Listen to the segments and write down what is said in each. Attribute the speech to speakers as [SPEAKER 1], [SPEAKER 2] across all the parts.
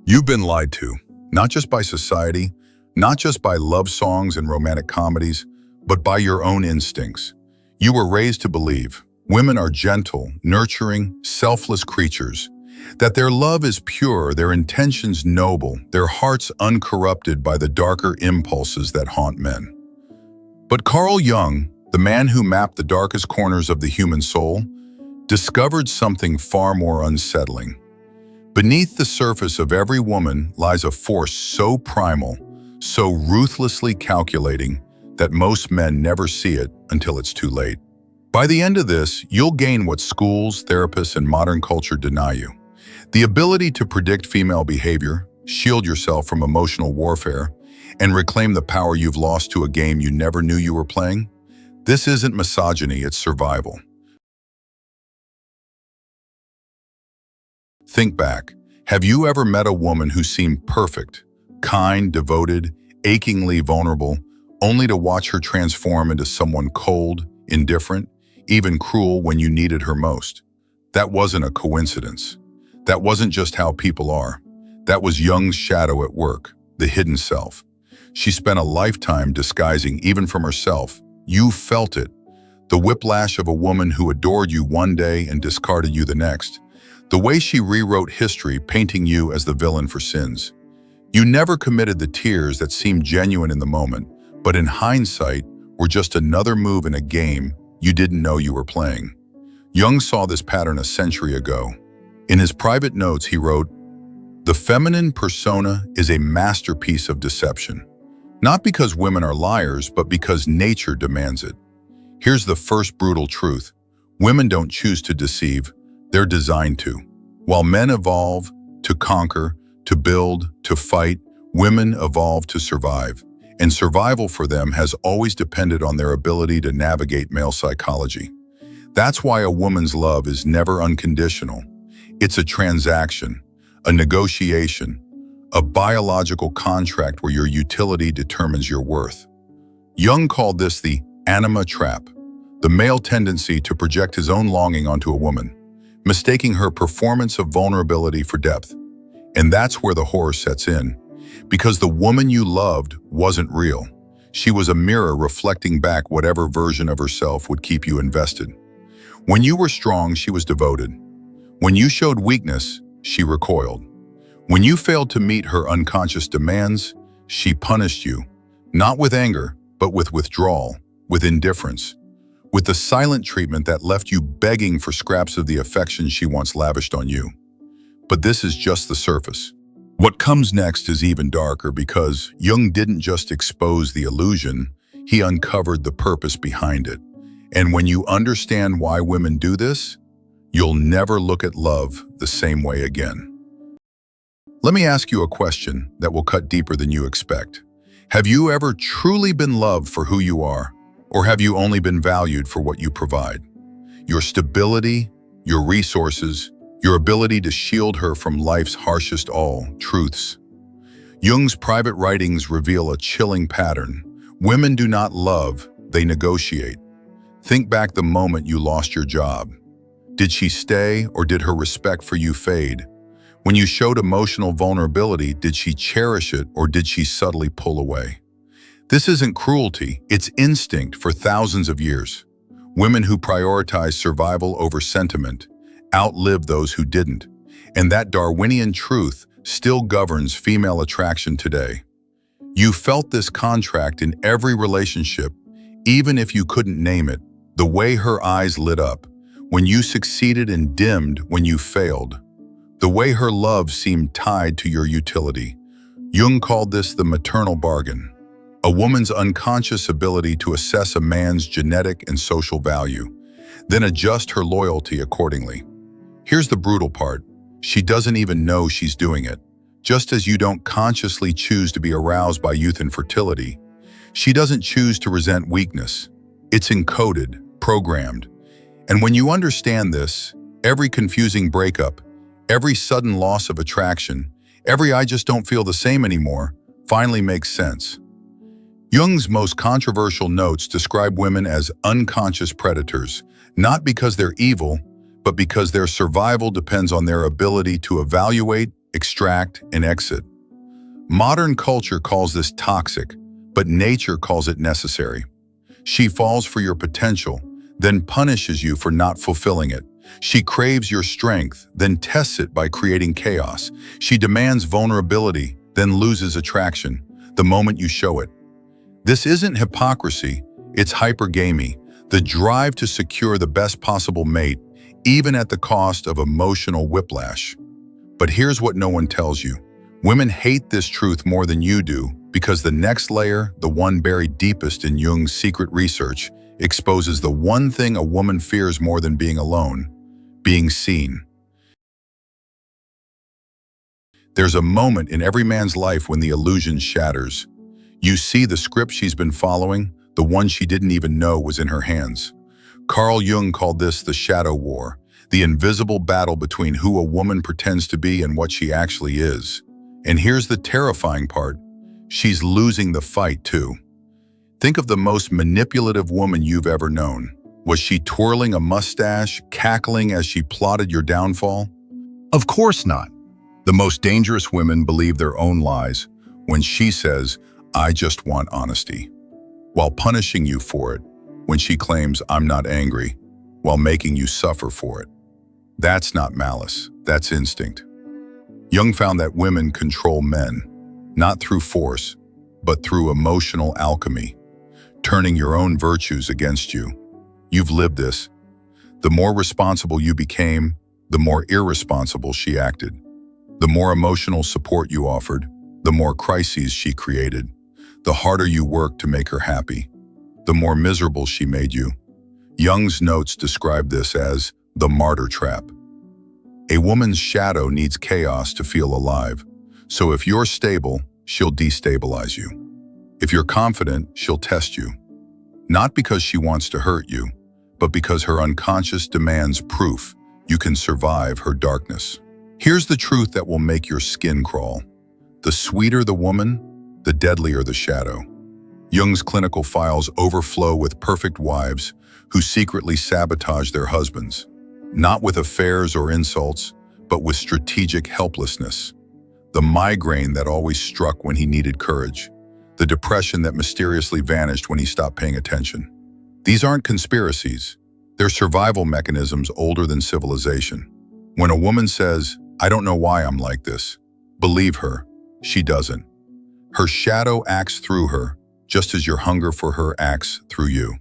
[SPEAKER 1] You've been lied to, not just by society, not just by love songs and romantic comedies, but by your own instincts. You were raised to believe women are gentle, nurturing, selfless creatures, that their love is pure, their intentions noble, their hearts uncorrupted by the darker impulses that haunt men. But Carl Jung, the man who mapped the darkest corners of the human soul, discovered something far more unsettling. Beneath the surface of every woman lies a force so primal, so ruthlessly calculating, that most men never see it until it's too late. By the end of this, you'll gain what schools, therapists, and modern culture deny you. The ability to predict female behavior, shield yourself from emotional warfare, and reclaim the power you've lost to a game you never knew you were playing. This isn't misogyny, it's survival. Think back. Have you ever met a woman who seemed perfect, kind, devoted, achingly vulnerable, only to watch her transform into someone cold, indifferent, even cruel when you needed her most? That wasn't a coincidence. That wasn't just how people are. That was Jung's shadow at work, the hidden self. She spent a lifetime disguising even from herself. You felt it. The whiplash of a woman who adored you one day and discarded you the next. The way she rewrote history, painting you as the villain for sins. You never committed the tears that seemed genuine in the moment, but in hindsight were just another move in a game you didn't know you were playing. Jung saw this pattern a century ago. In his private notes, he wrote, "The feminine persona is a masterpiece of deception, not because women are liars, but because nature demands it. Here's the first brutal truth. Women don't choose to deceive. They're designed to. While men evolve to conquer, to build, to fight, women evolve to survive. And survival for them has always depended on their ability to navigate male psychology. That's why a woman's love is never unconditional. It's a transaction, a negotiation, a biological contract where your utility determines your worth." Jung called this the anima trap, the male tendency to project his own longing onto a woman, mistaking her performance of vulnerability for depth. And that's where the horror sets in, because the woman you loved wasn't real. She was a mirror reflecting back whatever version of herself would keep you invested. When you were strong, she was devoted. When you showed weakness, she recoiled. When you failed to meet her unconscious demands, she punished you, not with anger, but with withdrawal, with indifference, with the silent treatment that left you begging for scraps of the affection she once lavished on you. But this is just the surface. What comes next is even darker, because Jung didn't just expose the illusion, he uncovered the purpose behind it. And when you understand why women do this, you'll never look at love the same way again. Let me ask you a question that will cut deeper than you expect. Have you ever truly been loved for who you are? Or have you only been valued for what you provide? Your stability, your resources, your ability to shield her from life's harshest truths. Jung's private writings reveal a chilling pattern. Women do not love, they negotiate. Think back the moment you lost your job. Did she stay, or did her respect for you fade? When you showed emotional vulnerability, did she cherish it, or did she subtly pull away? This isn't cruelty, it's instinct for thousands of years. Women who prioritize survival over sentiment outlived those who didn't, and that Darwinian truth still governs female attraction today. You felt this contract in every relationship, even if you couldn't name it, the way her eyes lit up, when you succeeded and dimmed when you failed, the way her love seemed tied to your utility. Jung called this the maternal bargain. A woman's unconscious ability to assess a man's genetic and social value, then adjust her loyalty accordingly. Here's the brutal part. She doesn't even know she's doing it. Just as you don't consciously choose to be aroused by youth and fertility, she doesn't choose to resent weakness. It's encoded, programmed. And when you understand this, every confusing breakup, every sudden loss of attraction, every "I just don't feel the same anymore" finally makes sense. Jung's most controversial notes describe women as unconscious predators, not because they're evil, but because their survival depends on their ability to evaluate, extract, and exit. Modern culture calls this toxic, but nature calls it necessary. She falls for your potential, then punishes you for not fulfilling it. She craves your strength, then tests it by creating chaos. She demands vulnerability, then loses attraction the moment you show it. This isn't hypocrisy, it's hypergamy, the drive to secure the best possible mate, even at the cost of emotional whiplash. But here's what no one tells you. Women hate this truth more than you do because the next layer, the one buried deepest in Jung's secret research, exposes the one thing a woman fears more than being alone: being seen. There's a moment in every man's life when the illusion shatters. You see the script she's been following, the one she didn't even know was in her hands. Carl Jung called this the shadow war, the invisible battle between who a woman pretends to be and what she actually is. And here's the terrifying part: she's losing the fight too. Think of the most manipulative woman you've ever known. Was she twirling a mustache, cackling as she plotted your downfall? Of course not. The most dangerous women believe their own lies when she says, "I just want honesty," while punishing you for it, when she claims, "I'm not angry," while making you suffer for it. That's not malice, that's instinct. Jung found that women control men, not through force, but through emotional alchemy, turning your own virtues against you. You've lived this. The more responsible you became, the more irresponsible she acted. The more emotional support you offered, the more crises she created. The harder you worked to make her happy, the more miserable she made you. Jung's notes describe this as the martyr trap. A woman's shadow needs chaos to feel alive. So if you're stable, she'll destabilize you. If you're confident, she'll test you. Not because she wants to hurt you, but because her unconscious demands proof you can survive her darkness. Here's the truth that will make your skin crawl. The sweeter the woman, the deadlier the shadow. Jung's clinical files overflow with perfect wives who secretly sabotage their husbands, not with affairs or insults, but with strategic helplessness. The migraine that always struck when he needed courage. The depression that mysteriously vanished when he stopped paying attention. These aren't conspiracies. They're survival mechanisms older than civilization. When a woman says, "I don't know why I'm like this," believe her, she doesn't. Her shadow acts through her, just as your hunger for her acts through you.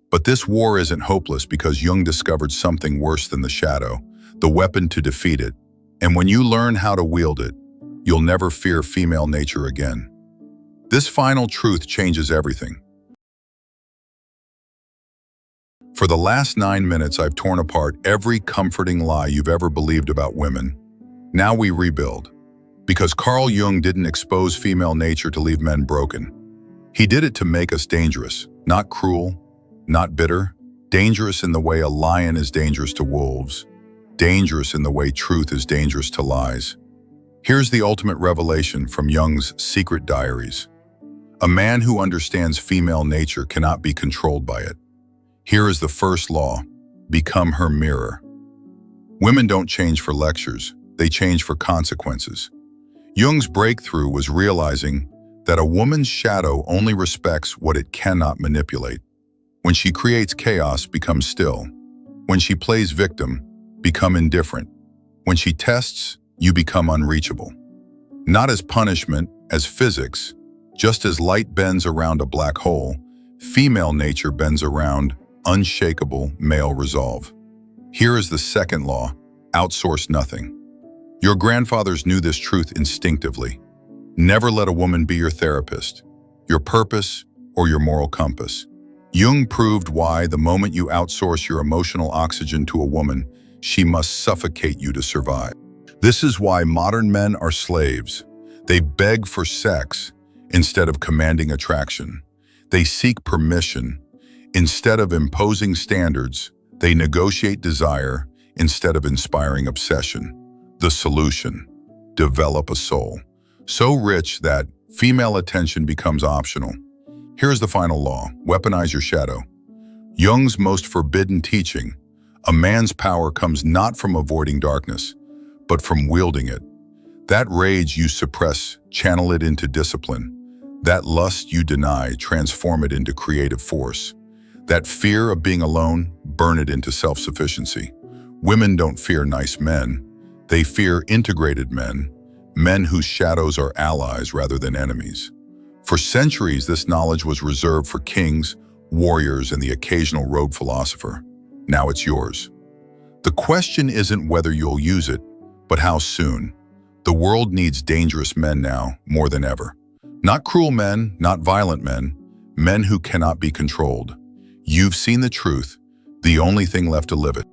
[SPEAKER 1] But this war isn't hopeless because Jung discovered something worse than the shadow, the weapon to defeat it. And when you learn how to wield it, you'll never fear female nature again. This final truth changes everything. For the last 9 minutes, I've torn apart every comforting lie you've ever believed about women. Now we rebuild. Because Carl Jung didn't expose female nature to leave men broken. He did it to make us dangerous, not cruel, not bitter. Dangerous in the way a lion is dangerous to wolves. Dangerous in the way truth is dangerous to lies. Here's the ultimate revelation from Jung's secret diaries. A man who understands female nature cannot be controlled by it. Here is the first law: become her mirror. Women don't change for lectures, they change for consequences. Jung's breakthrough was realizing that a woman's shadow only respects what it cannot manipulate. When she creates chaos, become still. When she plays victim, become indifferent. When she tests, you become unreachable. Not as punishment, as physics. Just as light bends around a black hole, female nature bends around unshakable male resolve. Here is the second law: outsource nothing. Your grandfathers knew this truth instinctively. Never let a woman be your therapist, your purpose, or your moral compass. Jung proved why the moment you outsource your emotional oxygen to a woman, she must suffocate you to survive. This is why modern men are slaves. They beg for sex instead of commanding attraction. They seek permission. Instead of imposing standards, they negotiate desire instead of inspiring obsession. The solution: develop a soul so rich that female attention becomes optional. Here's the final law: weaponize your shadow. Jung's most forbidden teaching: a man's power comes not from avoiding darkness, but from wielding it. That rage you suppress, channel it into discipline. That lust you deny, transform it into creative force. That fear of being alone, burn it into self-sufficiency. Women don't fear nice men. They fear integrated men, men whose shadows are allies rather than enemies. For centuries, this knowledge was reserved for kings, warriors, and the occasional rogue philosopher. Now it's yours. The question isn't whether you'll use it, but how soon. The world needs dangerous men now, more than ever. Not cruel men, not violent men, men who cannot be controlled. You've seen the truth. The only thing left to live it.